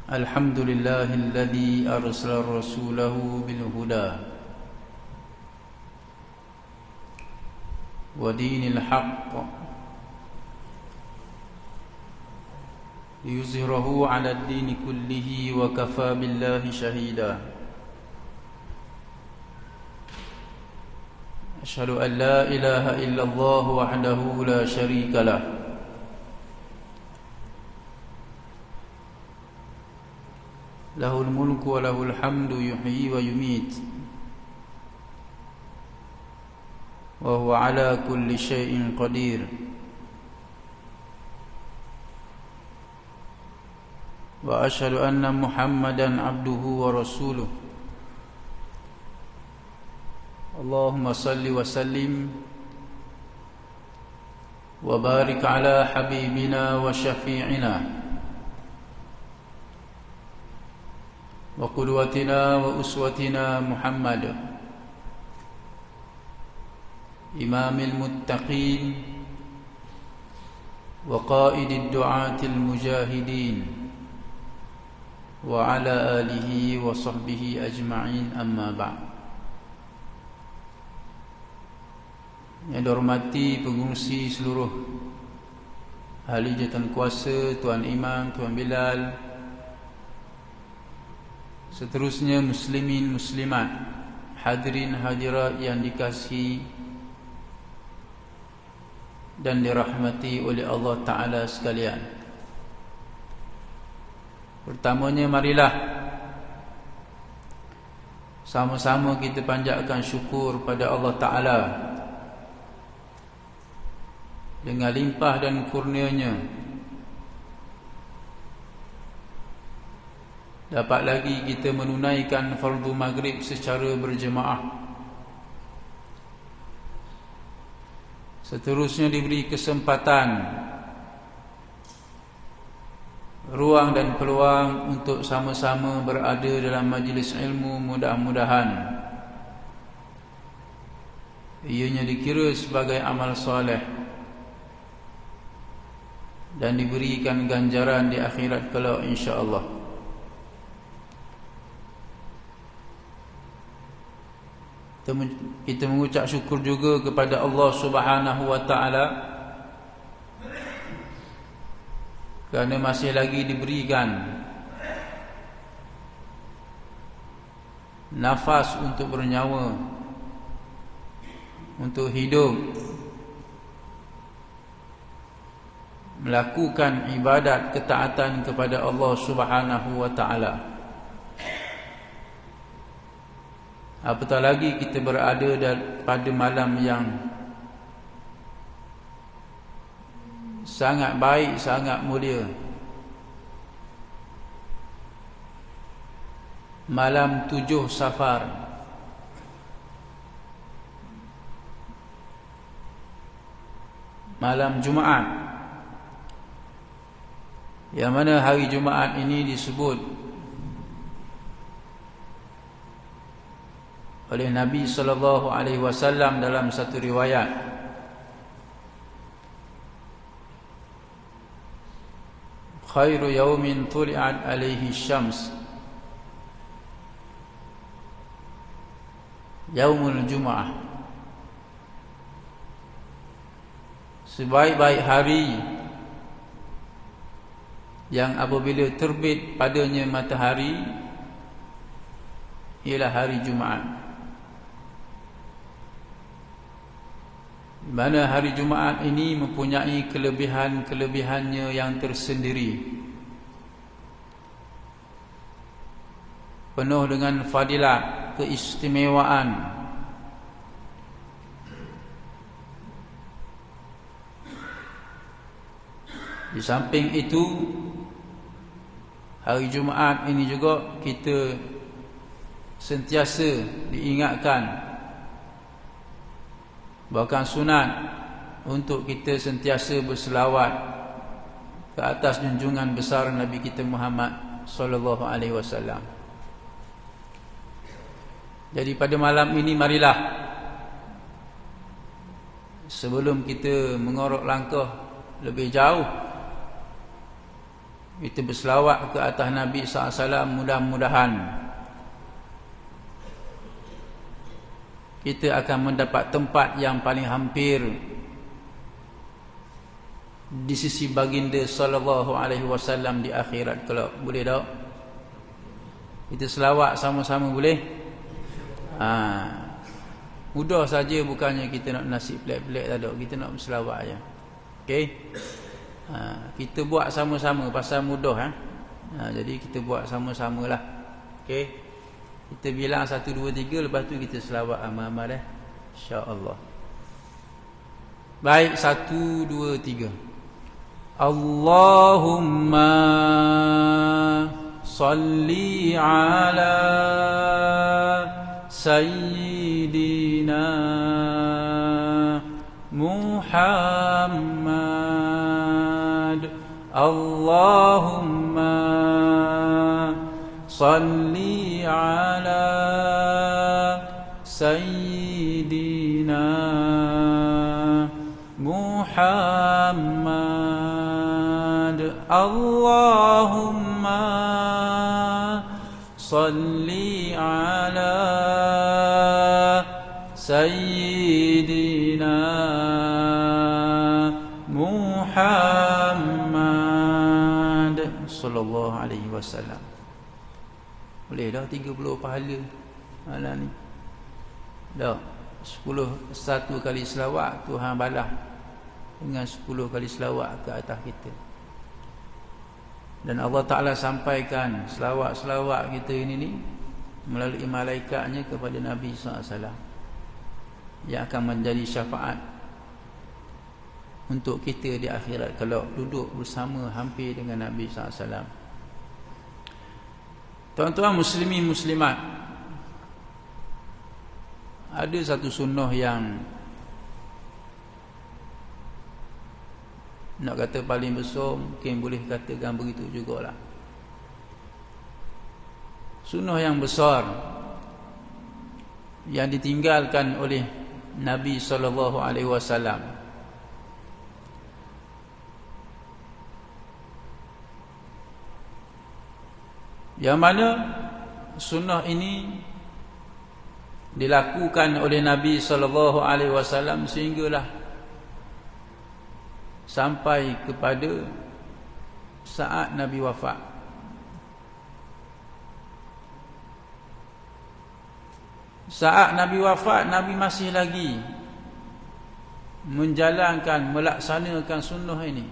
الحمد لله الذي أرسل رسوله بالهدى ودين الحق ليظهره على الدين كله وكفى بالله شهيدا أشهد أن لا إله إلا الله وحده لا شريك له له الملك وله الحمد يحيي ويميت وهو على كل شيء قدير وأشهد أن محمدا عبده ورسوله اللهم صل وسلم وبارك على حبيبنا وشفيعنا وقدوتنا وأسوتنا محمد إمام المتقين وقائد الدعاة المجاهدين وعلى آله وصحبه أجمعين أما بعد. Yang dihormati pengungsi seluruh ahli jawatan kuasa, Tuan Imam, Tuan Bilal, seterusnya muslimin muslimat, hadirin hadirat yang dikasihi dan dirahmati oleh Allah Ta'ala sekalian. Pertamanya marilah sama-sama kita panjatkan syukur pada Allah Ta'ala dengan limpah dan kurnianya dapat lagi kita menunaikan fardu maghrib secara berjemaah. Seterusnya diberi kesempatan, ruang dan peluang untuk sama-sama berada dalam majlis ilmu. Mudah-mudahan ianya dikira sebagai amal soleh dan diberikan ganjaran di akhirat kelak insya-Allah. Kita mengucap syukur juga kepada Allah Subhanahu wa Ta'ala kerana masih lagi diberikan nafas untuk bernyawa, untuk hidup, melakukan ibadat ketaatan kepada Allah Subhanahu wa Ta'ala. Apatah lagi kita berada pada malam yang sangat baik, sangat mulia, malam 7 Safar, malam Jumaat, yang mana hari Jumaat ini disebut oleh Nabi sallallahu alaihi wasallam dalam satu riwayat khairu yaumin tuli'at alaihi syams yaumul Jumaah. Sebaik-baik hari yang apabila terbit padanya matahari ialah hari Jumaat. Di mana hari Jumaat ini mempunyai kelebihan-kelebihannya yang tersendiri, penuh dengan fadilat, keistimewaan. Di samping itu, hari Jumaat ini juga kita sentiasa diingatkan, bahkan sunat untuk kita sentiasa berselawat ke atas junjungan besar Nabi kita Muhammad sallallahu alaihi wasallam. Jadi pada malam ini marilah sebelum kita mengorok langkah lebih jauh kita berselawat ke atas Nabi SAW, mudah-mudahan kita akan mendapat tempat yang paling hampir di sisi baginda sallallahu alaihi wasallam di akhirat. Kalau boleh tak? Kita selawat sama-sama boleh? Mudah saja, bukannya kita nak nasib pelik-pelik tak ada. Kita nak berselawat aja. Okey? Kita buat sama-sama pasal mudah jadi kita buat sama-samalah. Okey? Kita bilang 1 2 3, lepas tu kita selawat amal-amal insya-Allah. Baik, 1 2 3. Allahumma salli ala sayyidina Muhammad. Allahumma salli ala sayyidina Muhammad. Allahumma salli ala sayyidina Muhammad sallallahu alaihi wasallam. Boleh dah 30 pahala malam ni. Dah 10 1 kali selawat Tuhan balas dengan 10 kali selawat ke atas kita. Dan Allah Ta'ala sampaikan selawat-selawat kita ini ni melalui malaikatnya kepada Nabi SAW, yang akan menjadi syafaat untuk kita di akhirat kalau duduk bersama hampir dengan Nabi SAW. Tuan-tuan muslimin muslimat, ada satu sunnah yang nak kata paling besar, mungkin boleh katakan begitu jugalah. Sunnah yang besar yang ditinggalkan oleh Nabi SAW, yang mana sunnah ini dilakukan oleh Nabi SAW sehinggalah sampai kepada saat Nabi wafat. Saat Nabi wafat, Nabi masih lagi menjalankan, melaksanakan sunnah ini,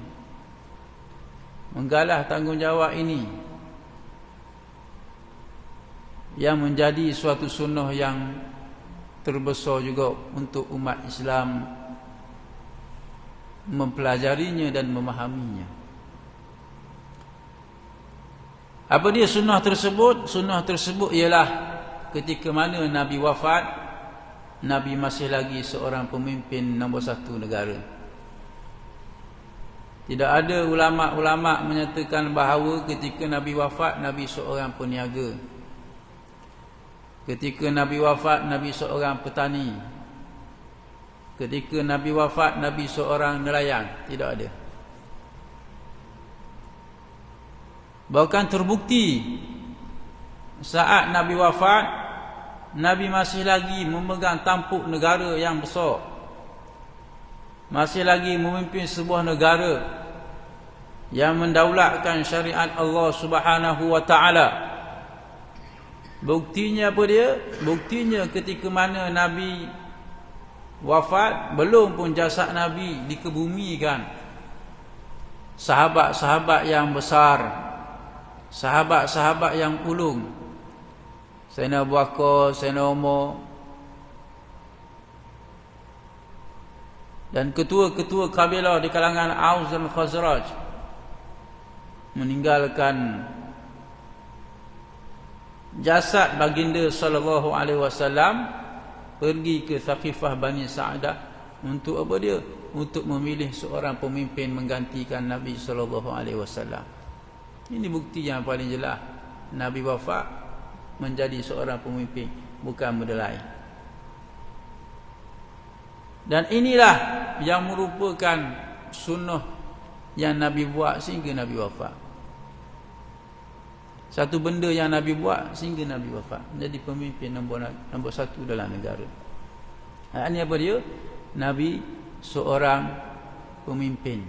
menggalah tanggungjawab ini, yang menjadi suatu sunnah yang terbesar juga untuk umat Islam mempelajarinya dan memahaminya. Apa dia sunnah tersebut? Sunnah tersebut ialah ketika mana Nabi wafat, Nabi masih lagi seorang pemimpin nombor 1 negara. Tidak ada ulama-ulama menyatakan bahawa ketika Nabi wafat, Nabi seorang peniaga. Ketika Nabi wafat, Nabi seorang petani. Ketika Nabi wafat, Nabi seorang nelayan. Tidak ada. Bahkan terbukti saat Nabi wafat, Nabi masih lagi memegang tampuk negara yang besar, masih lagi memimpin sebuah negara yang mendaulatkan syariat Allah Subhanahu wa ta'ala. Buktinya apa dia? Buktinya ketika mana Nabi wafat, belum pun jasad Nabi dikebumikan, sahabat-sahabat yang besar, sahabat-sahabat yang ulung, Sayyidina Abu Bakar, Sayyidina Umar, dan ketua-ketua kabilah di kalangan Aus dan Khazraj meninggalkan jasad baginda sallallahu alaihi wasallam, pergi ke Thaqifah Bani Sa'dah untuk apa dia? Untuk memilih seorang pemimpin menggantikan Nabi sallallahu alaihi wasallam. Ini bukti yang paling jelas. Nabi wafat, menjadi seorang pemimpin, bukan benda lain. Dan inilah yang merupakan sunnah yang Nabi buat sehingga Nabi wafat. Satu benda yang Nabi buat sehingga Nabi wafat, menjadi pemimpin nombor satu dalam negara. Ini apa dia? Nabi seorang pemimpin.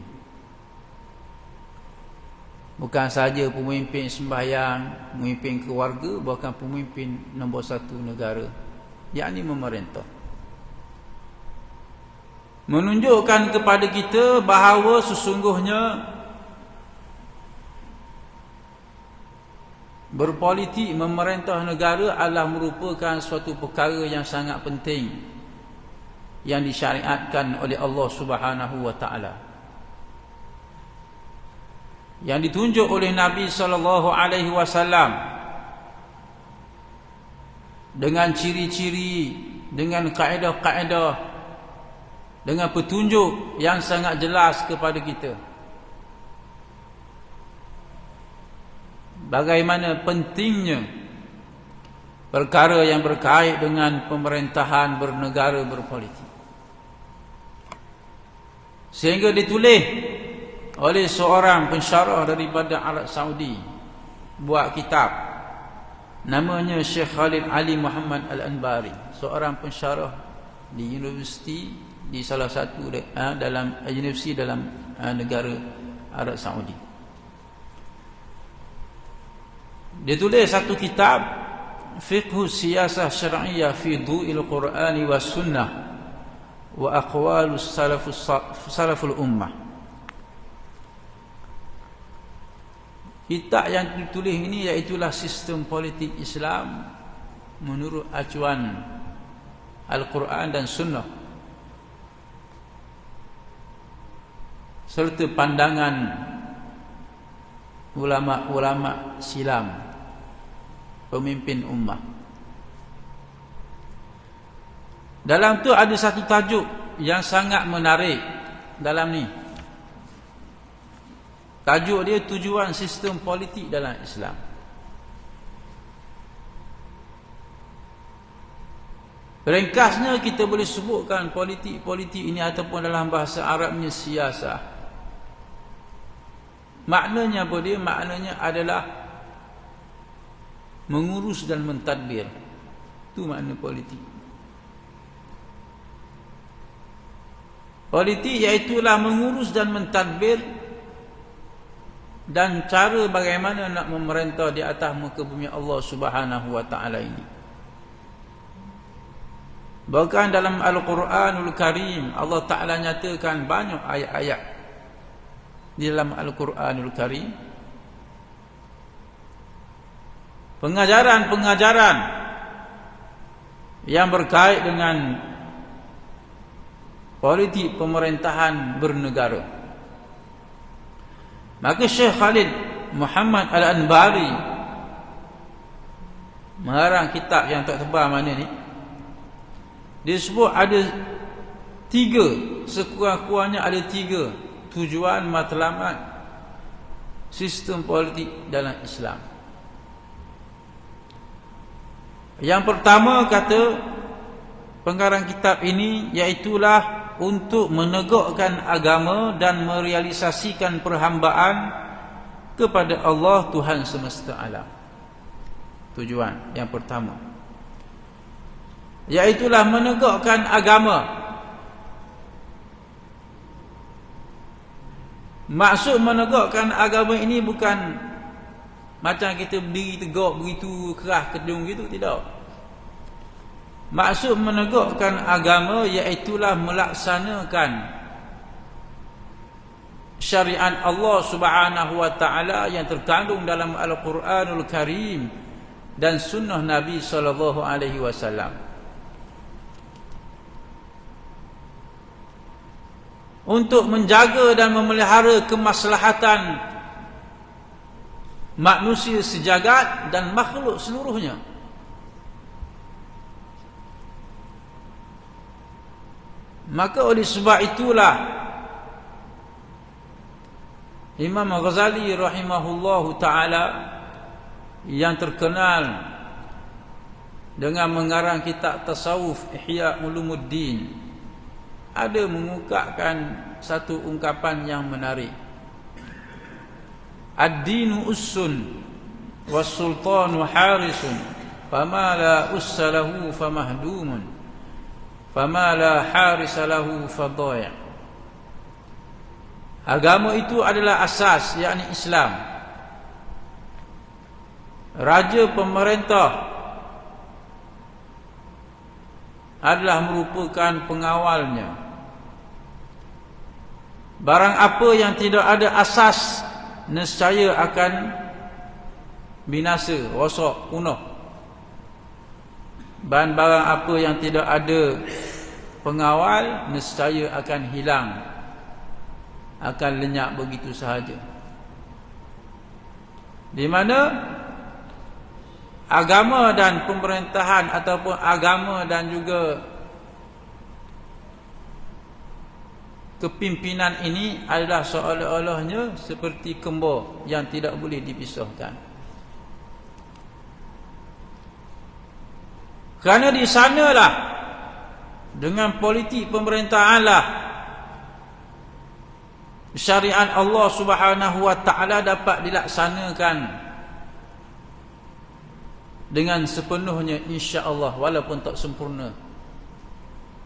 Bukan saja pemimpin sembahyang, pemimpin keluarga, bahkan pemimpin nombor satu negara, yakni memerintah. Menunjukkan kepada kita bahawa sesungguhnya berpolitik, memerintah negara adalah merupakan suatu perkara yang sangat penting yang disyariatkan oleh Allah Subhanahu wa taala, yang ditunjuk oleh Nabi sallallahu alaihi wasallam dengan ciri-ciri, dengan kaedah-kaedah, dengan petunjuk yang sangat jelas kepada kita. Bagaimana pentingnya perkara yang berkait dengan pemerintahan bernegara, berpolitik. Sehingga ditulis oleh seorang pensyarah daripada Arab Saudi, buat kitab, namanya Syekh Khalid Ali Muhammad Al-Anbari, seorang pensyarah di universiti, di salah satu dalam universiti dalam negara Arab Saudi. Dia tulis satu kitab, Fiqhu Siyasah Syar'iyyah fi Du'il Qur'ani was Sunnah wa Aqwalus Salaful Ummah. Kitab yang ditulis ini iaitulah sistem politik Islam menurut acuan Al-Quran dan Sunnah, serta pandangan ulama-ulama silam, pemimpin ummah. Dalam tu ada satu tajuk yang sangat menarik dalam ni. Tajuk dia tujuan sistem politik dalam Islam. Ringkasnya kita boleh sebutkan politik ini ataupun dalam bahasa Arabnya siasah. Maknanya apa dia? Maknanya adalah mengurus dan mentadbir. Itu makna politik. Politik iaitulah mengurus dan mentadbir, dan cara bagaimana nak memerintah di atas muka bumi Allah Subhanahu wa taala ini. Bahkan dalam Al-Quranul Karim Allah Taala nyatakan banyak ayat-ayat di dalam Al-Quranul Karim, pengajaran-pengajaran yang berkait dengan politik pemerintahan bernegara. Maka Syekh Khalid Muhammad Al-Anbari mengarang kitab yang tak tebal mana ni. Dia sebut ada 3, sekurang-kurangnya ada 3 tujuan matlamat sistem politik dalam Islam. Yang pertama, kata pengarang kitab ini, iaitulah untuk menegakkan agama dan merealisasikan perhambaan kepada Allah Tuhan semesta alam. Tujuan yang pertama, iaitulah menegakkan agama. Maksud menegakkan agama ini bukan macam kita berdiri tegak begitu keras kedung gitu, tidak. Maksud menegakkan agama iaitulah melaksanakan syariat Allah Subhanahu wa taala yang terkandung dalam Al-Quranul Karim dan sunnah Nabi sallallahu alaihi wasallam. Untuk menjaga dan memelihara kemaslahatan manusia sejagat dan makhluk seluruhnya. Maka oleh sebab itulah Imam Ghazali rahimahullahu ta'ala yang terkenal dengan mengarang kitab tasawuf Ihya Ulumuddin ada mengungkapkan satu ungkapan yang menarik. Ad-dinu ussun was-sultanu harisun fama la ussa lahu famahdumun fama la harisa lahu fadai'. Agama itu adalah asas, yakni Islam. Raja pemerintah adalah merupakan pengawalnya. Barang apa yang tidak ada asas, nescaya akan binasa, rosak, punah. Dan barang apa yang tidak ada pengawal, nescaya akan hilang, akan lenyap begitu sahaja. Di mana agama dan pemerintahan ataupun agama dan juga kepimpinan ini adalah seolah-olahnya seperti kembar yang tidak boleh dipisahkan. Kerana di sanalah dengan politik pemerintahanlah syariat Allah Subhanahu wa taala dapat dilaksanakan dengan sepenuhnya, insya-Allah, walaupun tak sempurna.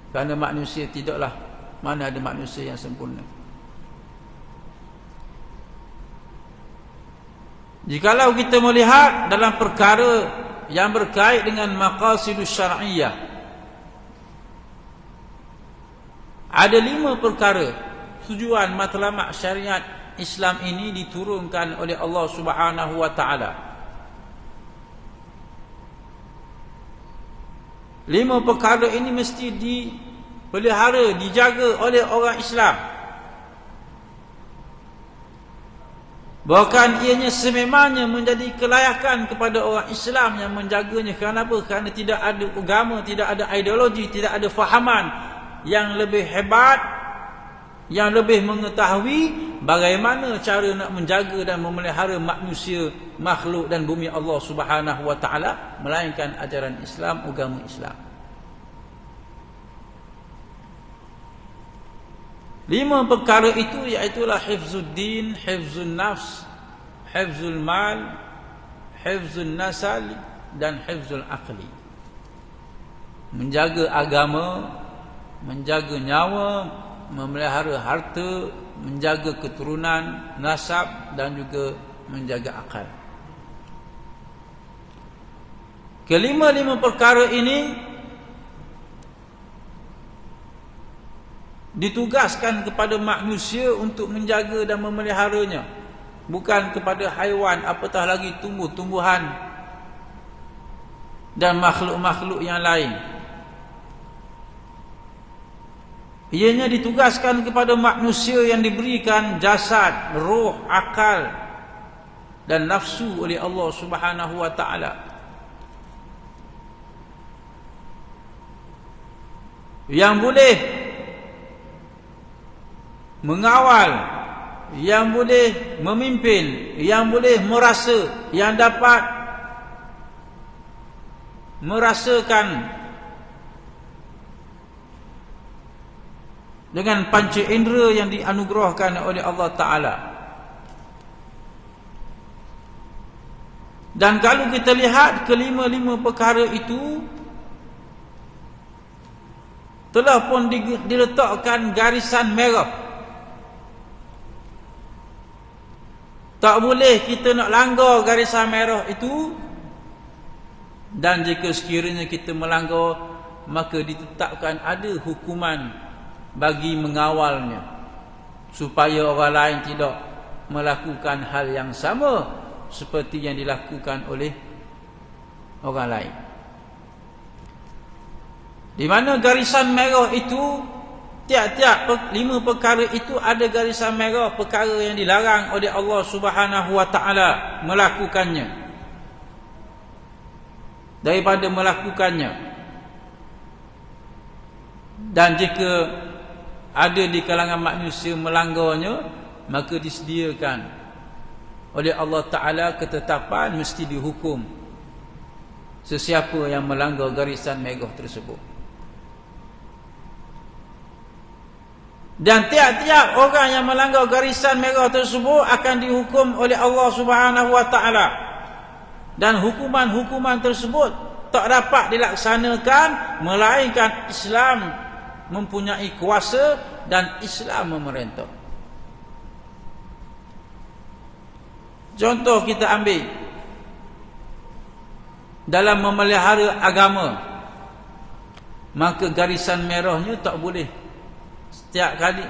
Kerana manusia tidaklah, mana ada manusia yang sempurna. Jikalau kita melihat dalam perkara yang berkait dengan maqasidus syar'iyyah, ada 5 perkara tujuan matlamat syariat Islam ini diturunkan oleh Allah Subhanahu wa taala. 5 perkara ini mesti dipelihara, dijaga oleh orang Islam. Bahkan ianya sememangnya menjadi kelayakan kepada orang Islam yang menjaganya. Kenapa? Kerana tidak ada agama, tidak ada ideologi, tidak ada fahaman yang lebih hebat, yang lebih mengetahui bagaimana cara nak menjaga dan memelihara manusia, makhluk dan bumi Allah Subhanahu wa taala, melainkan ajaran Islam, agama Islam. 5 perkara itu iaitulah hifzuddin, hifzun nafs, hifzul mal, hifzun nasal dan hifzul aqli. Menjaga agama, menjaga nyawa, memelihara harta, menjaga keturunan, nasab dan juga menjaga akal. Kelima-lima perkara ini ditugaskan kepada manusia untuk menjaga dan memeliharanya, bukan kepada haiwan, apatah lagi tumbuh-tumbuhan dan makhluk-makhluk yang lain. Ianya ditugaskan kepada manusia yang diberikan jasad, roh, akal dan nafsu oleh Allah Subhanahu wa taala, yang boleh mengawal, yang boleh memimpin, yang boleh merasa, yang dapat merasakan dengan panca indera yang dianugerahkan oleh Allah Ta'ala. Dan kalau kita lihat kelima-lima perkara itu telah pun diletakkan garisan merah. Tak boleh kita nak langgar garisan merah itu. Dan jika sekiranya kita melanggar, maka ditetapkan ada hukuman bagi mengawalnya, supaya orang lain tidak melakukan hal yang sama seperti yang dilakukan oleh orang lain. Di mana garisan merah itu, tiap-tiap 5 perkara itu ada garisan merah, perkara yang dilarang oleh Allah Subhanahu wa taala melakukannya, daripada melakukannya. Dan jika ada di kalangan manusia melanggarnya, maka disediakan oleh Allah Ta'ala ketetapan mesti dihukum sesiapa yang melanggar garisan merah tersebut. Dan tiap-tiap orang yang melanggar garisan merah tersebut akan dihukum oleh Allah Subhanahu wa taala Dan hukuman-hukuman tersebut tak dapat dilaksanakan melainkan Islam mempunyai kuasa dan Islam memerintah. Contoh kita ambil dalam memelihara agama, maka garisan merahnya tak boleh setiap kali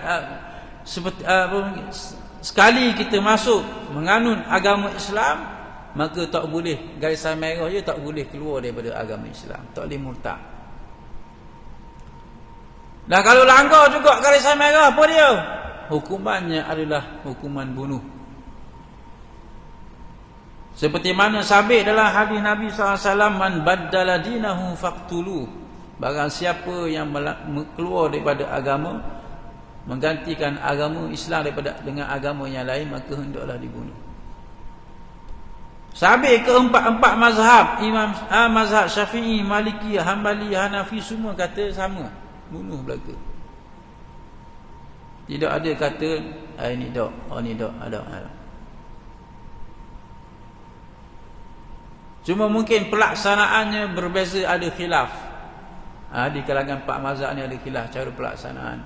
sekali kita masuk menganut agama Islam, maka tak boleh, garisan merah je tak boleh keluar daripada agama Islam, tak boleh murtad. Dan kalau langgar juga garisan merah, apa dia? Hukumannya adalah hukuman bunuh. Seperti mana sabit dalam hadis Nabi SAW, man baddala dinahu faqtulu, barang siapa yang keluar daripada agama, menggantikan agama Islam dengan agama yang lain, maka hendaklah dibunuh. Sabit keempat-empat mazhab, mazhab Syafi'i, Maliki, Hanbali, Hanafi, semua kata sama, bunuh belaka. Tidak ada kata ini tak, ni tak, ada. Cuma mungkin pelaksanaannya berbeza, ada khilaf. Di kalangan empat mazhab ni ada khilaf cara pelaksanaan.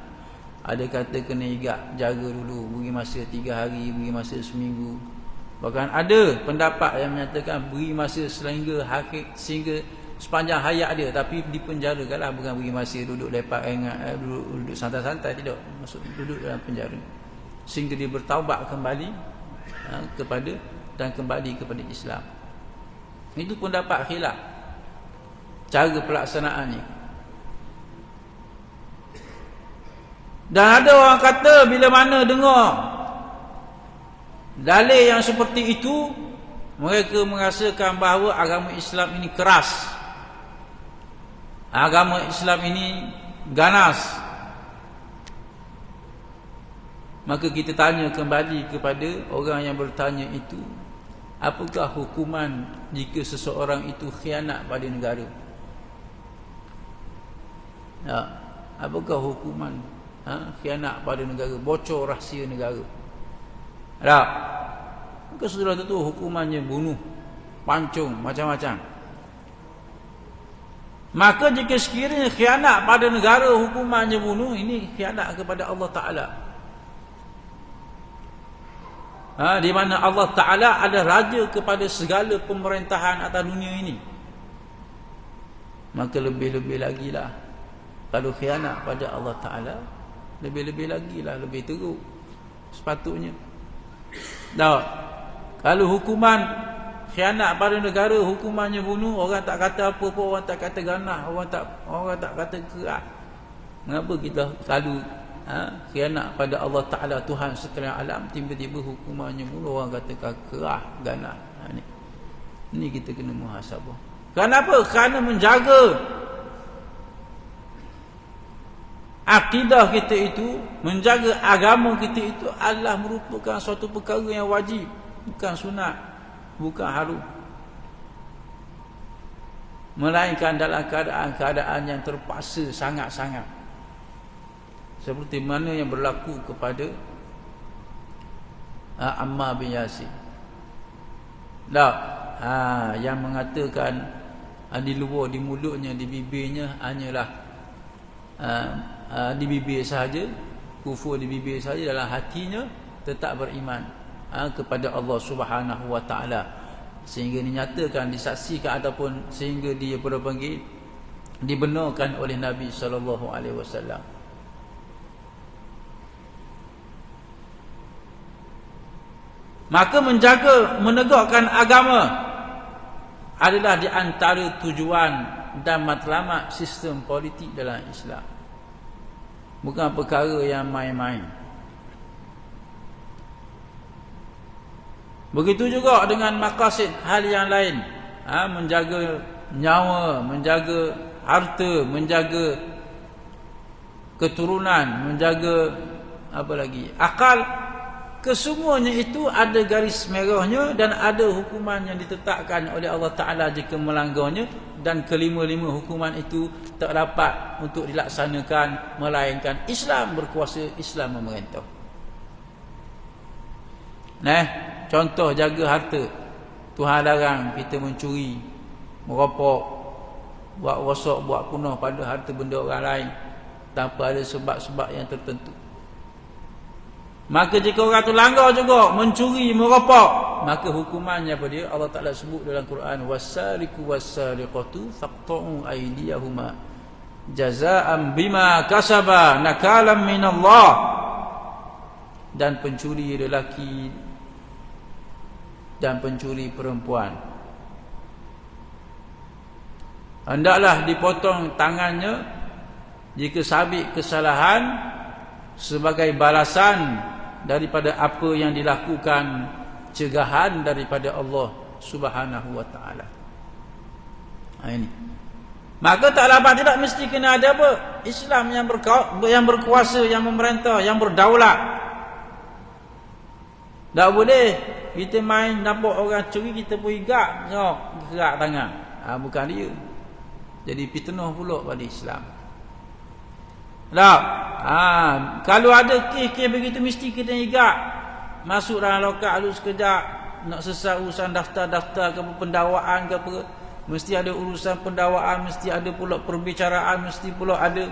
Ada kata kena jaga dulu, beri masa 3 hari, beri masa seminggu. Bahkan ada pendapat yang menyatakan beri masa sehingga sepanjang hayat dia, tapi dipenjarakanlah, bukan beri masa duduk lepak duduk santai-santai, tidak, maksud duduk dalam penjara sehingga dia bertaubat kembali kembali kepada Islam. Itu pendapat khilaf cara pelaksanaannya. Dan ada orang kata bila mana dengar dalil yang seperti itu, mereka merasakan bahawa agama Islam ini keras, agama Islam ini ganas. Maka kita tanya kembali kepada orang yang bertanya itu, apakah hukuman jika seseorang itu khianat pada negara? Apakah hukuman khianat pada negara, bocor rahsia negara? Maka sudah tentu hukumannya bunuh, pancung, macam-macam. Maka jika sekiranya khianat pada negara hukumannya bunuh, ini khianat kepada Allah Ta'ala. Di mana Allah Ta'ala ada raja kepada segala pemerintahan atas dunia ini. Maka lebih-lebih lagi lah kalau khianat pada Allah Ta'ala, lebih-lebih lagi lah, lebih teruk sepatutnya. Kalau hukuman khianat pada negara hukumannya bunuh, orang tak kata apa-apa, orang tak kata ganah, orang tak kata kerak. Mengapa kita kalau khianat pada Allah Ta'ala, Tuhan sekalian alam, tiba-tiba hukumannya bunuh, orang kata kerah, ganah? Ini kita kena muhasabah. Kenapa? Kerana menjaga akidah kita itu, menjaga agama kita itu adalah merupakan suatu perkara yang wajib, bukan sunat, bukan harum, melainkan dalam keadaan-keadaan yang terpaksa sangat-sangat, seperti mana yang berlaku kepada Ammar bin Yasir. Yang mengatakan di luar, di mulutnya, di bibirnya hanyalah di bibir sahaja, kufur di bibir sahaja, dalam hatinya tetap beriman kepada Allah Subhanahu wa Ta'ala, sehingga dinyatakan, disaksikan ataupun sehingga dia panggil dibenarkan oleh Nabi sallallahu alaihi wasallam. Maka menjaga, menegakkan agama adalah di antara tujuan dan matlamat sistem politik dalam Islam. Bukan perkara yang main-main. Begitu juga dengan maqasid hal yang lain, menjaga nyawa, menjaga harta, menjaga keturunan, menjaga apa lagi, akal. Kesemuanya itu ada garis merahnya dan ada hukuman yang ditetapkan oleh Allah Ta'ala jika melanggarnya. Dan kelima-lima hukuman itu tak dapat untuk dilaksanakan melainkan Islam berkuasa, Islam memerintah. Contoh jaga harta. Tuhan larang kita mencuri, merokok, buat rosak, buat punah pada harta benda orang lain tanpa ada sebab-sebab yang tertentu. Maka jika orang tu langgar juga, mencuri, merokok, maka hukumannya apa dia? Allah Ta'ala sebut dalam Quran, wasariqu wasariqatu faqta'u aydiyahuma jazaa'an bima kasaba nakalam minallah. Dan pencuri lelaki dan pencuri perempuan, hendaklah dipotong tangannya jika sabit kesalahan sebagai balasan daripada apa yang dilakukan, cegahan daripada Allah Subhanahu wa taala. Ini. Maka tak dapat tidak mesti kena ada apa? Islam yang berkuasa, yang memerintah, yang berdaulat. Tak boleh kita main nampak orang curi kita pun igak, gerak tangan. Bukan dia. Jadi fitnah pula pada Islam. Tak. Kalau ada kes-kes begitu mesti kita igak. Masuk dalam lokal lalu sekejap nak selesai urusan daftar-daftar ke pendakwaan ke apa, mesti ada urusan pendakwaan, mesti ada pula perbicaraan, mesti pula ada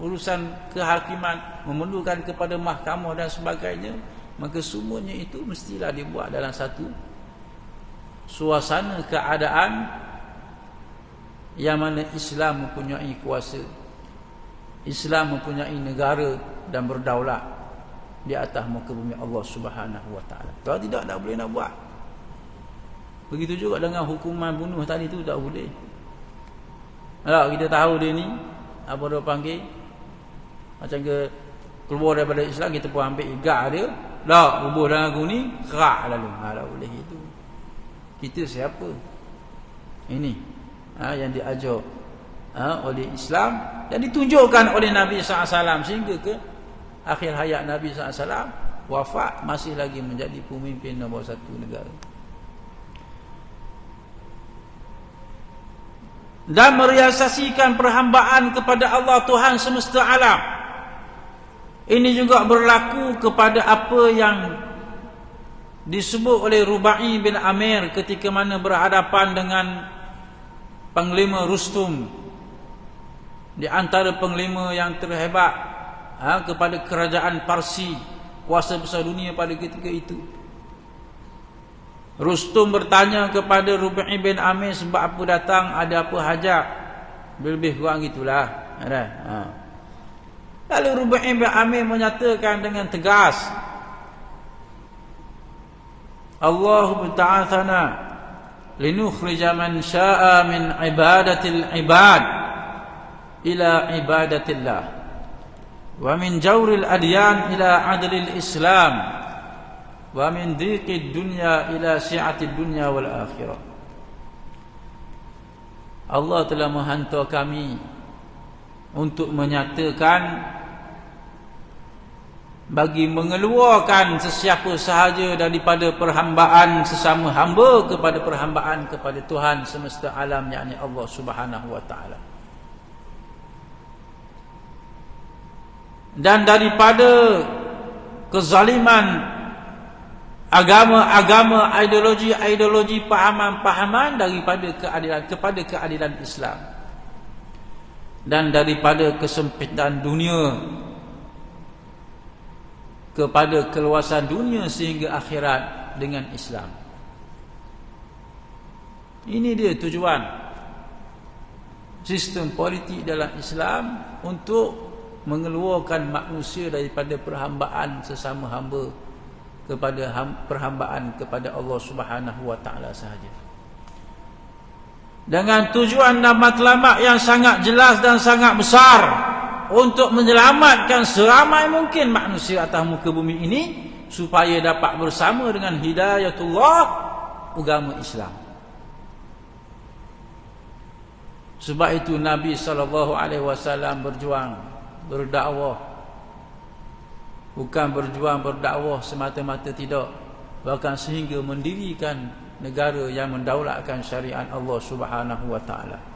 urusan kehakiman, memerlukan kepada mahkamah dan sebagainya. Maka semuanya itu mestilah dibuat dalam satu suasana keadaan yang mana Islam mempunyai kuasa, Islam mempunyai negara dan berdaulat di atas muka bumi Allah Subhanahu wa taala. Kalau tidak, tak boleh nak buat. Begitu juga dengan hukuman bunuh tadi tu, tak boleh. Kalau kita tahu dia ni apa dia panggil, macam ke keluar daripada Islam, kita pun ambil igak dia, dah rubuh dalam aku ni, kerak lalu. Tak boleh itu. Kita siapa? Ini yang diajar oleh Islam dan ditunjukkan oleh Nabi SAW sehingga ke akhir hayat Nabi SAW, wafat masih lagi menjadi pemimpin nombor satu negara. Dan merealisasikan perhambaan kepada Allah Tuhan semesta alam. Ini juga berlaku kepada apa yang disebut oleh Rubai bin Amir ketika mana berhadapan dengan Panglima Rustum, di antara panglima yang terhebat kepada kerajaan Parsi, kuasa besar dunia pada ketika itu. Rustum bertanya kepada Rubai bin Amir sebab apa datang, ada apa hajat, lebih kurang gitulah. Lalu Rubai bin Amir menyatakan dengan tegas, Allah ta'ala linukhrija man sya'a min ibadatil ibad ila ibadatillah wa min jawril adyan ila adlil islam wa min dhiqid dunya ila si'atid dunya wal akhirah. Allah telah menghantar kami untuk menyatakan, bagi mengeluarkan sesiapa sahaja daripada perhambaan sesama hamba kepada perhambaan kepada Tuhan semesta alam, yakni Allah Subhanahu wa taala. Dan daripada kezaliman agama-agama, ideologi-ideologi, pahaman-pahaman, daripada keadilan kepada keadilan Islam. Dan daripada kesempitan dunia kepada keluasan dunia sehingga akhirat dengan Islam. Ini dia tujuan sistem politik dalam Islam, untuk mengeluarkan manusia daripada perhambaan sesama hamba kepada perhambaan kepada Allah Subhanahu wa taala sahaja. Dengan tujuan dan matlamat yang sangat jelas dan sangat besar, untuk menyelamatkan seramai mungkin manusia atas muka bumi ini supaya dapat bersama dengan hidayatullah, agama Islam. Sebab itu Nabi SAW berjuang, berdakwah. Bukan berjuang berdakwah semata-mata, tidak. Bahkan sehingga mendirikan negara yang mendaulatkan syariat Allah Subhanahu wa taala.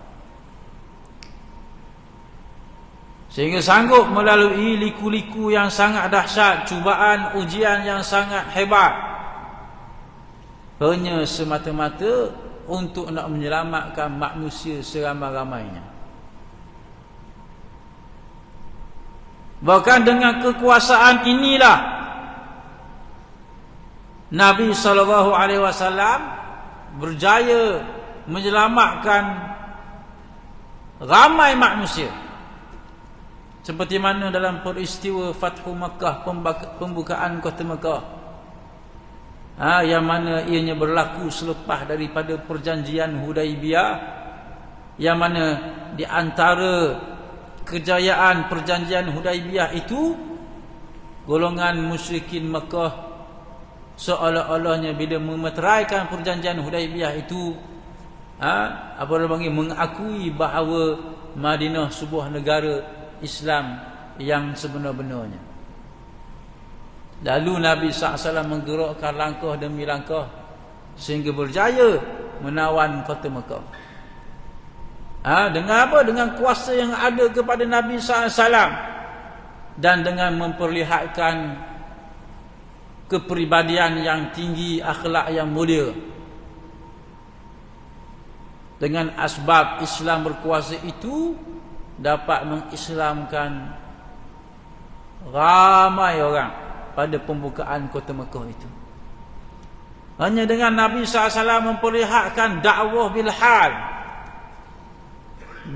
Sehingga sanggup melalui liku-liku yang sangat dahsyat, cubaan, ujian yang sangat hebat, hanya semata-mata untuk nak menyelamatkan manusia seramai-ramainya. Bahkan dengan kekuasaan inilah Nabi SAW berjaya menyelamatkan ramai manusia. Seperti mana dalam peristiwa Fathu Makkah, pembukaan kota Makkah, yang mana ianya berlaku selepas daripada perjanjian Hudaibiyah, yang mana di antara kejayaan perjanjian Hudaibiyah itu, golongan musyrikin Makkah seolah-olahnya bila memeteraikan perjanjian Hudaibiyah itu, apa orang panggil, mengakui bahawa Madinah sebuah negara Islam yang sebenar-benarnya. Lalu Nabi SAW menggerakkan langkah demi langkah sehingga berjaya menawan kota Mekah. Dengan apa? Dengan kuasa yang ada kepada Nabi SAW dan dengan memperlihatkan kepribadian yang tinggi, akhlak yang mulia. Dengan asbab Islam berkuasa itu dapat mengislamkan ramai orang pada pembukaan kota Mekah itu. Hanya dengan Nabi SAW memperlihatkan dakwah bil hal,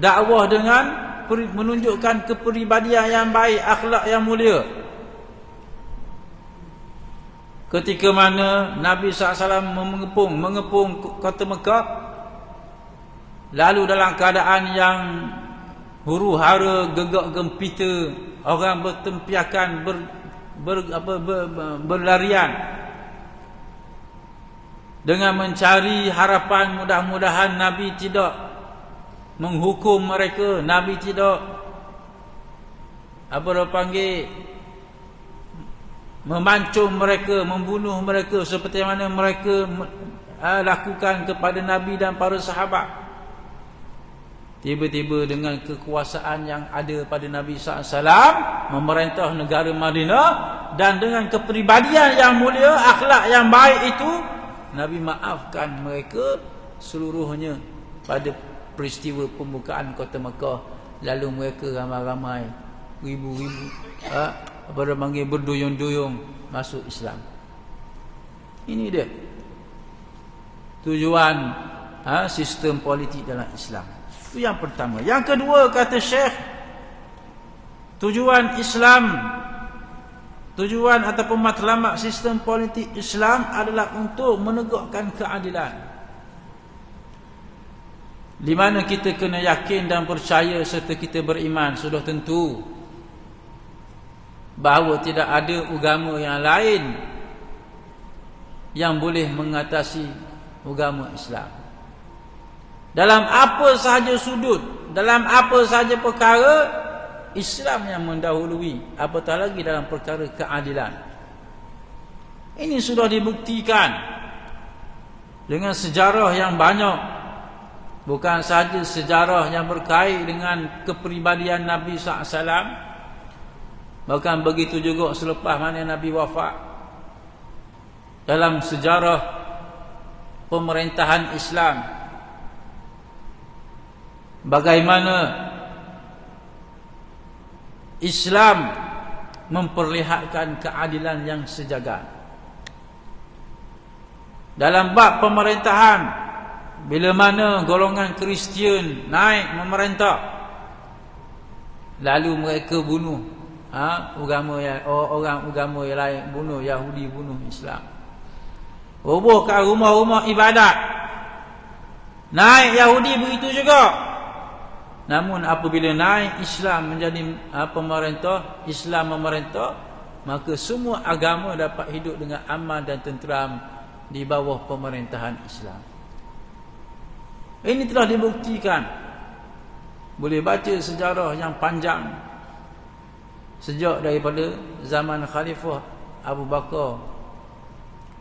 dakwah dengan menunjukkan kepribadian yang baik, akhlak yang mulia. Ketika mana Nabi SAW mengepung kota Mekah, lalu dalam keadaan yang huru-hara, gegak gempita, orang bertempiakan, berlarian dengan mencari harapan mudah-mudahan Nabi tidak menghukum mereka, Nabi tidak memancung mereka, membunuh mereka seperti mana mereka lakukan kepada Nabi dan para sahabat. Tiba-tiba dengan kekuasaan yang ada pada Nabi SAW memerintah negara Madinah, dan dengan kepribadian yang mulia, akhlak yang baik itu, Nabi maafkan mereka seluruhnya pada peristiwa pembukaan kota Mekah. Lalu mereka ramai-ramai, ribu-ribu, berduyung-duyung masuk Islam. Ini dia tujuan sistem politik dalam Islam. Itu yang pertama. Yang kedua, kata Syekh, tujuan Islam, tujuan ataupun matlamat sistem politik Islam adalah untuk menegakkan keadilan. Di mana kita kena yakin dan percaya serta kita beriman sudah tentu bahawa tidak ada agama yang lain yang boleh mengatasi agama Islam. Dalam apa sahaja sudut, dalam apa sahaja perkara, Islam yang mendahului, apatah lagi dalam perkara keadilan. Ini sudah dibuktikan dengan sejarah yang banyak. Bukan sahaja sejarah yang berkait dengan kepribadian Nabi SAW, bahkan begitu juga selepas mana Nabi wafat. Dalam sejarah pemerintahan Islam, bagaimana Islam memperlihatkan keadilan yang sejagat. Dalam bab pemerintahan, bila mana golongan Kristian naik memerintah, lalu mereka bunuh orang agama yang lain, bunuh Yahudi, bunuh Islam, robohkan rumah-rumah ibadat. Naik Yahudi begitu juga. Namun apabila naik Islam menjadi pemerintah, Islam memerintah, maka semua agama dapat hidup dengan aman dan tenteram di bawah pemerintahan Islam. Ini telah dibuktikan. Boleh baca sejarah yang panjang sejak daripada zaman Khalifah Abu Bakar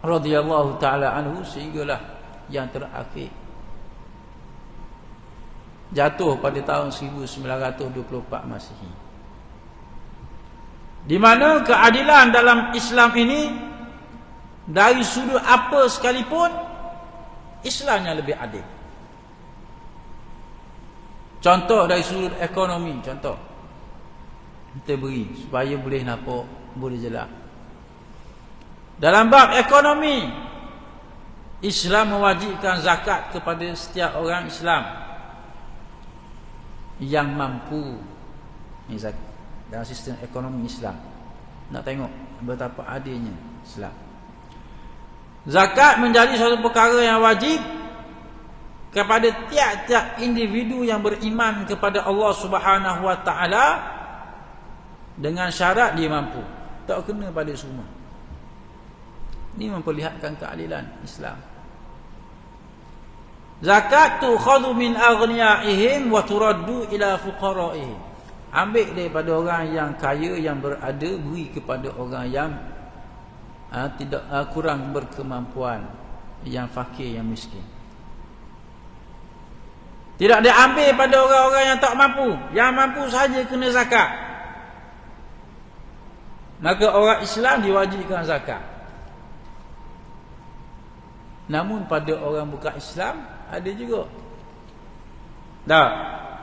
radhiyallahu taala anhu sehinggalah yang terakhir jatuh pada tahun 1924 Masihi. Di mana keadilan dalam Islam ini dari sudut apa sekalipun Islam yang lebih adil. Contoh dari sudut ekonomi, contoh kita beri supaya boleh nampak, boleh jelas. Dalam bab ekonomi, Islam mewajibkan zakat kepada setiap orang Islam yang mampu. Ini zakat dalam sistem ekonomi Islam. Nak tengok betapa adilnya Islam. Zakat menjadi suatu perkara yang wajib kepada tiap-tiap individu yang beriman kepada Allah Subhanahu wa taala dengan syarat dia mampu. Tak kena pada semua. Ini memperlihatkan keadilan Islam. Zakat tukhadhu min aghniyaihim wa turaddu ila fuqaraihim. Ambil daripada orang yang kaya yang berada, beri kepada orang yang tidak kurang berkemampuan, yang fakir, yang miskin. Tidak diambil pada orang-orang yang tak mampu. Yang mampu saja kena zakat. Maka orang Islam diwajibkan zakat. Namun pada orang bukan Islam ada juga. Tak.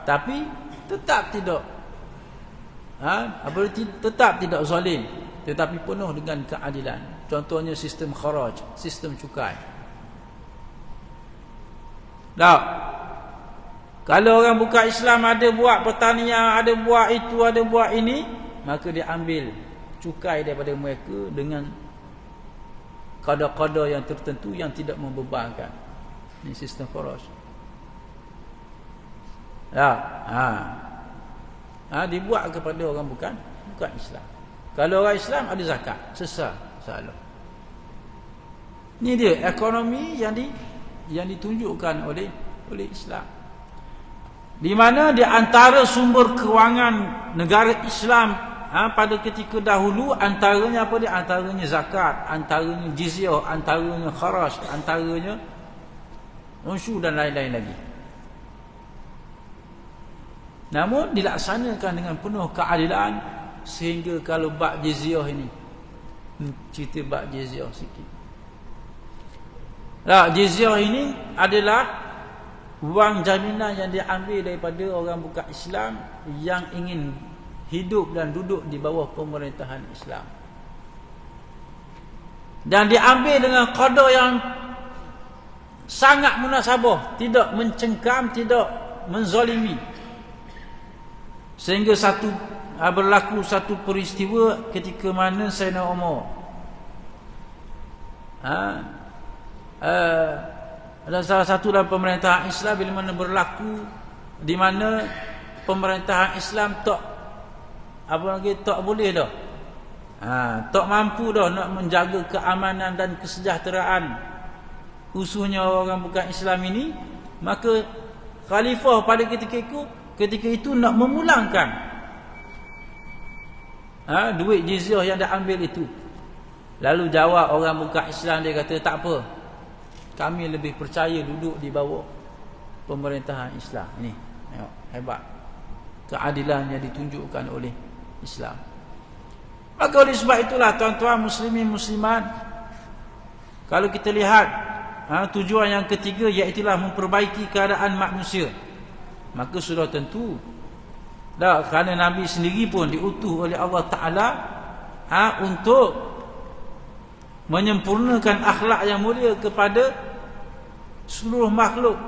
Tapi tetap tidak tetap tidak zalim, tetapi penuh dengan keadilan. Contohnya sistem kharaj, sistem cukai. Tak. Kalau orang bukan Islam ada buat pertanian, ada buat itu, ada buat ini, maka dia ambil cukai daripada mereka dengan kadar-kadar yang tertentu yang tidak membebankan. Ini sistem kharaj. Dibuat kepada orang bukan Islam. Kalau orang Islam ada zakat, sesat salah. Ini dia ekonomi yang ditunjukkan oleh Islam. Di mana di antara sumber kewangan negara Islam pada ketika dahulu antaranya apa dia? Antaranya zakat, antaranya jizyah, antaranya kharaj, antaranya unsur dan lain-lain lagi. Namun dilaksanakan dengan penuh keadilan sehingga kalau bab jizyah ini, cerita bab jizyah sikit. Jizyah ini adalah wang jaminan yang diambil daripada orang bukan Islam yang ingin hidup dan duduk di bawah pemerintahan Islam. Dan diambil dengan qadar yang sangat munasabah, tidak mencengkam, tidak menzalimi. Sehingga berlaku satu peristiwa ketika mana Sayyidina Umar ada salah satu dalam pemerintahan Islam bila mana berlaku di mana pemerintahan Islam tak boleh dah. Tak mampu dah nak menjaga keamanan dan kesejahteraan khususnya orang bukan Islam ini, maka khalifah pada ketika itu nak memulangkan duit jizyah yang dah ambil itu. Lalu jawab orang bukan Islam, dia kata tak apa, kami lebih percaya duduk di bawah pemerintahan Islam. Ini tengok, hebat keadilan yang ditunjukkan oleh Islam. Maka oleh sebab itulah tuan-tuan muslimin muslimat, kalau kita lihat tujuan yang ketiga iaitulah memperbaiki keadaan manusia, maka sudah tentu kerana Nabi sendiri pun diutus oleh Allah Ta'ala untuk menyempurnakan akhlak yang mulia kepada seluruh makhluk,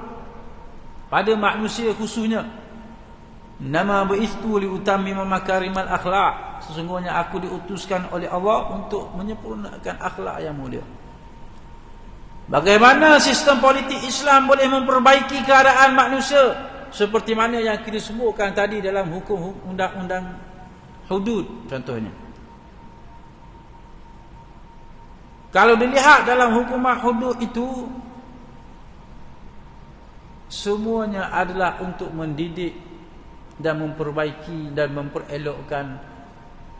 pada manusia khususnya. Nama bu'istu liutammima makarimal akhlak, sesungguhnya aku diutuskan oleh Allah untuk menyempurnakan akhlak yang mulia. Bagaimana sistem politik Islam boleh memperbaiki keadaan manusia? Seperti mana yang kita sebutkan tadi dalam hukum undang-undang hudud contohnya. Kalau dilihat dalam hukuman hudud itu, semuanya adalah untuk mendidik dan memperbaiki dan memperelokkan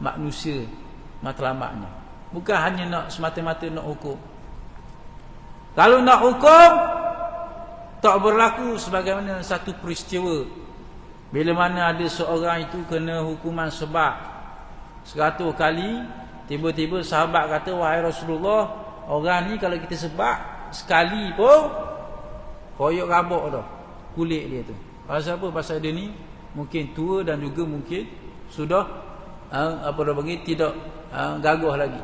manusia matlamatnya. Bukan hanya nak semata-mata nak hukum. Kalau nak hukum, tak berlaku sebagaimana satu peristiwa bila mana ada seorang itu kena hukuman sebab 100 kali. Tiba-tiba sahabat kata, wahai Rasulullah, orang ni kalau kita sebab sekali pun koyok rabak dah kulit dia tu. Pasal apa? Pasal dia ni mungkin tua dan juga mungkin sudah apa dah panggil, tidak gagah lagi.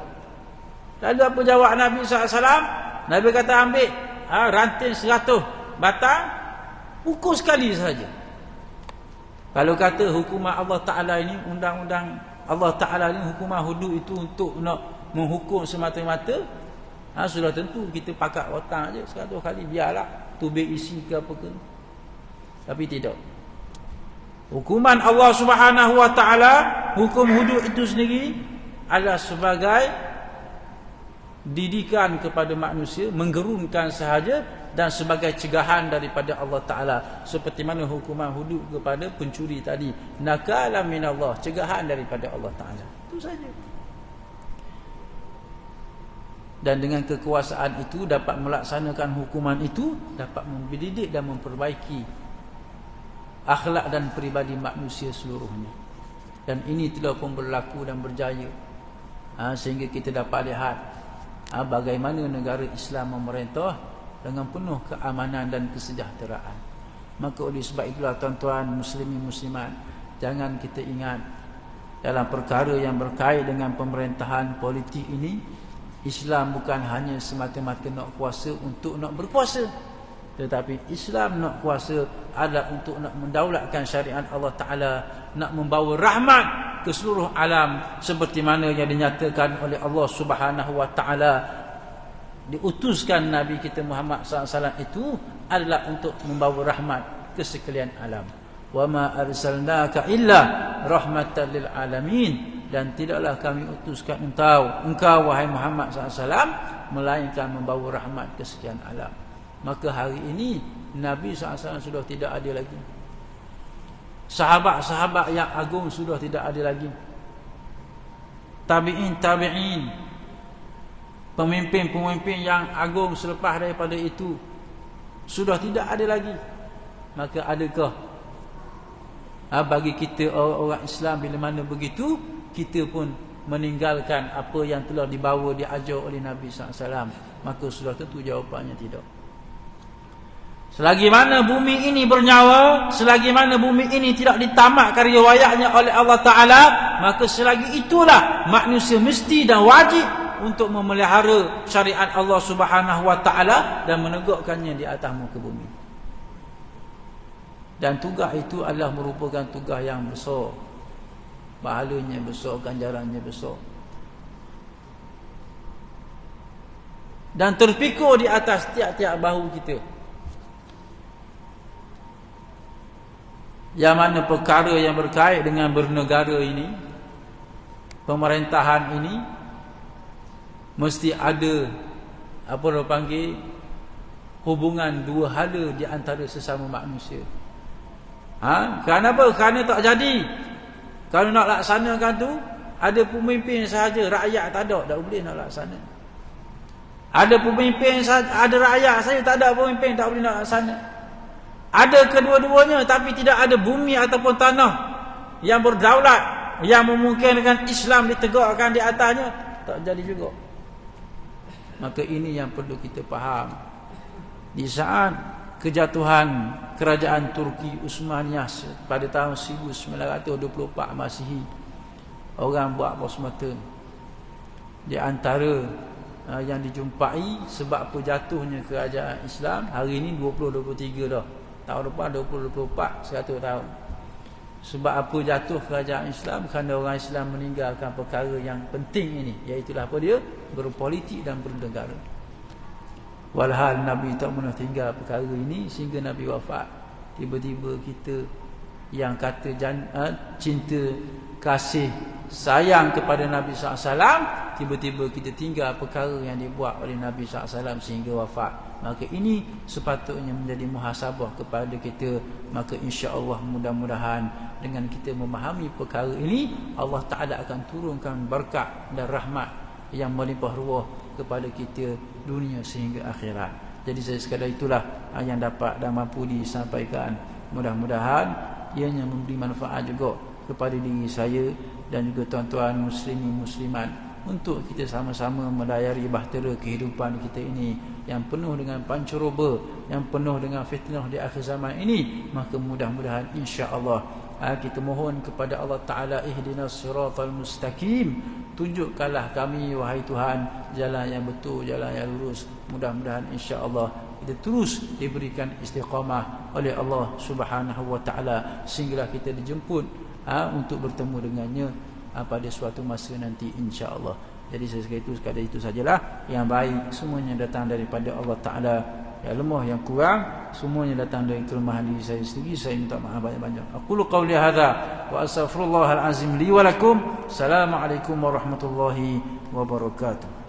Lalu apa jawab Nabi SAW? Nabi kata ambil ranting 100 batang, ukur sekali saja. Kalau kata hukuman Allah Ta'ala ini, undang-undang Allah Ta'ala ini, hukuman hudud itu untuk nak menghukum semata-mata, sudah tentu kita pakat otak je 100 kali, biarlah tubik isi ke apa ke. Tapi tidak. Hukuman Allah Subhanahu Wa Ta'ala, hukum hudud itu sendiri adalah sebagai didikan kepada manusia, menggerunkan sahaja, dan sebagai cegahan daripada Allah Ta'ala. Seperti mana hukuman hudud kepada pencuri tadi, nakala minallah, cegahan daripada Allah Ta'ala. Itu saja. Dan dengan kekuasaan itu dapat melaksanakan hukuman itu, dapat mendidik dan memperbaiki akhlak dan peribadi manusia seluruhnya. Dan ini telah pun berlaku dan berjaya, sehingga kita dapat lihat bagaimana negara Islam memerintah dengan penuh keamanan dan kesejahteraan. Maka oleh sebab itulah tuan-tuan muslimin muslimat, jangan kita ingat dalam perkara yang berkait dengan pemerintahan politik ini, Islam bukan hanya semata-mata nak kuasa untuk nak berkuasa, tetapi Islam nak kuasa adalah untuk nak mendaulatkan syariat Allah Ta'ala, nak membawa rahmat ke seluruh alam, seperti mana yang dinyatakan oleh Allah Subhanahu Wa Ta'ala. Diutuskan Nabi kita Muhammad SAW itu adalah untuk membawa rahmat ke sekalian alam. Wa ma arsalnaka illa rahmatan lil alamin. Dan tidaklah kami utuskan engkau wahai Muhammad SAW, melainkan membawa rahmat ke sekian alam. Maka hari ini Nabi SAW sudah tidak ada lagi. Sahabat-sahabat yang agung sudah tidak ada lagi. Tabi'in, pemimpin-pemimpin yang agung selepas daripada itu sudah tidak ada lagi. Maka adakah bagi kita orang Islam bila mana begitu, kita pun meninggalkan apa yang telah dibawa, diajar oleh Nabi SAW? Maka sudah tentu jawapannya tidak. Selagi mana bumi ini bernyawa, selagi mana bumi ini tidak ditamatkan riwayatnya oleh Allah Ta'ala, maka selagi itulah manusia mesti dan wajib untuk memelihara syariat Allah Subhanahu Wa Ta'ala dan menegakkannya di atas muka bumi. Dan tugas itu adalah merupakan tugas yang besar. Pahalanya besar, ganjarannya besar. Dan terpikul di atas tiap-tiap bahu kita. Yang mana perkara yang berkait dengan bernegara ini, pemerintahan ini, mesti ada apa orang panggil hubungan dua hala di antara sesama manusia. Kenapa? Kerana tak jadi. Kalau nak laksanakan tu, ada pemimpin sahaja, rakyat tak boleh nak laksana. Ada pemimpin sahaja, ada rakyat saja, tak ada pemimpin, tak boleh nak laksana. Ada kedua-duanya tapi tidak ada bumi ataupun tanah yang berdaulat, yang memungkinkan Islam ditegakkan di atasnya, tak jadi juga. Maka ini yang perlu kita faham. Di saat kejatuhan kerajaan Turki Uthmaniyah pada tahun 1924 Masihi, orang buat apa semata. Di antara yang dijumpai sebab apa jatuhnya kerajaan Islam, hari ini 2023 dah. Tahun depan 2024, 100 tahun. Sebab apa jatuh kerajaan Islam? Kerana orang Islam meninggalkan perkara yang penting ini, iaitulah apa dia? Berpolitik dan bernegara. Walhal Nabi tak pernah tinggal perkara ini sehingga Nabi wafat. Tiba-tiba kita yang kata cinta, kasih, sayang kepada Nabi SAW, tiba-tiba kita tinggal perkara yang dibuat oleh Nabi SAW sehingga wafat. Maka ini sepatutnya menjadi muhasabah kepada kita. Maka insya-Allah mudah-mudahan dengan kita memahami perkara ini, Allah Ta'ala akan turunkan berkat dan rahmat yang melimpah ruah kepada kita dunia sehingga akhirat. Jadi saya sekadar itulah yang dapat dan mampu disampaikan. Mudah-mudahan ianya memberi manfaat juga kepada diri saya dan juga tuan-tuan muslimin muslimat untuk kita sama-sama melayari bahtera kehidupan kita ini yang penuh dengan pancaroba, yang penuh dengan fitnah di akhir zaman ini. Maka mudah-mudahan insya-Allah kita mohon kepada Allah Ta'ala, ihdinas siratal mustaqim, tunjukkanlah kami wahai Tuhan jalan yang betul, jalan yang lurus. Mudah-mudahan insya-Allah kita terus diberikan istiqamah oleh Allah Subhanahu wa Ta'ala sehinggalah kita dijemput untuk bertemu dengannya pada suatu masa nanti insya-Allah. Jadi sekadar itu sajalah. Yang baik semuanya datang daripada Allah Ta'ala, yang lemah, yang kurang semuanya datang dari kelemahan diri saya sendiri. Saya minta maaf banyak-banyak. Aqulu qawli hadza wa astaghfirullahal azim li wa lakum. Assalamualaikum warahmatullahi wabarakatuh.